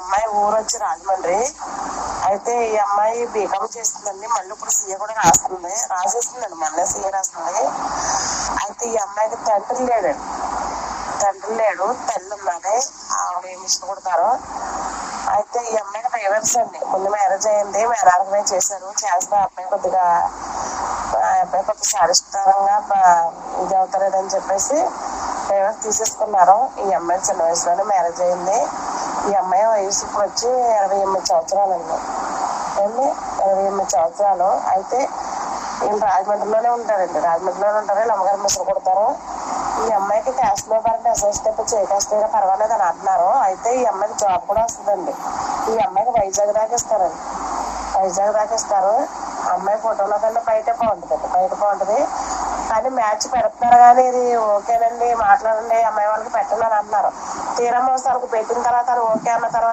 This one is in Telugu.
అమ్మాయి ఊరు వచ్చి రాజమండ్రి. అయితే ఈ అమ్మాయి బీకామ్ చేస్తుందండి, మళ్ళీ ఇప్పుడు సీఏ కూడా రాసేస్తుందండి, మళ్ళీ సీఏ రాస్తుంది. అయితే ఈ అమ్మాయికి తండ్రి లేడు, తల్లి ఉన్నది, ఆవిడ మిషన్ కుడతారు. అయితే ఈ అమ్మాయికి డైవర్స్ అండి, ముందు మ్యారేజ్ అయింది, మేనర్మే చేశారు. చేస్తే అబ్బాయి కొద్దిగా సాధిష్టారంగా ఇది అవుతలేదని చెప్పేసి డైవర్స్ తీసేసుకున్నారు. ఈ అమ్మాయి చిన్న వయసులోనే మ్యారేజ్ అయింది. ఈ అమ్మాయి వయసు ఇప్పుడు వచ్చి 28 సంవత్సరాలండి. 28 సంవత్సరాలు. అయితే వీళ్ళు రాజమండ్రిలోనే ఉంటారు, వీళ్ళ అమ్మగారు మిషన్ కుడతారు. ఈ అమ్మాయికి క్యాస్ట్ లేబర్ అంటే అసోసియేట్ చేయకాస్తే పర్వాలేదు అని అంటున్నారు. అయితే ఈ అమ్మాయికి జాబ్ కూడా వస్తుందండి. ఈ అమ్మాయికి వైజాగ్ దాకా ఇస్తారు. అమ్మాయి ఫోటోలో కన్నా బయట బాగుంటుంది. కానీ మ్యాచ్ పెడుతున్నారు, కానీ ఇది ఓకేనండి, మాట్లాడండి, అమ్మాయి వాళ్ళకి పెట్టండి అని అంటున్నారు. తీరా మోసాలకు పెట్టిన తర్వాత ఓకే అన్న తర్వాత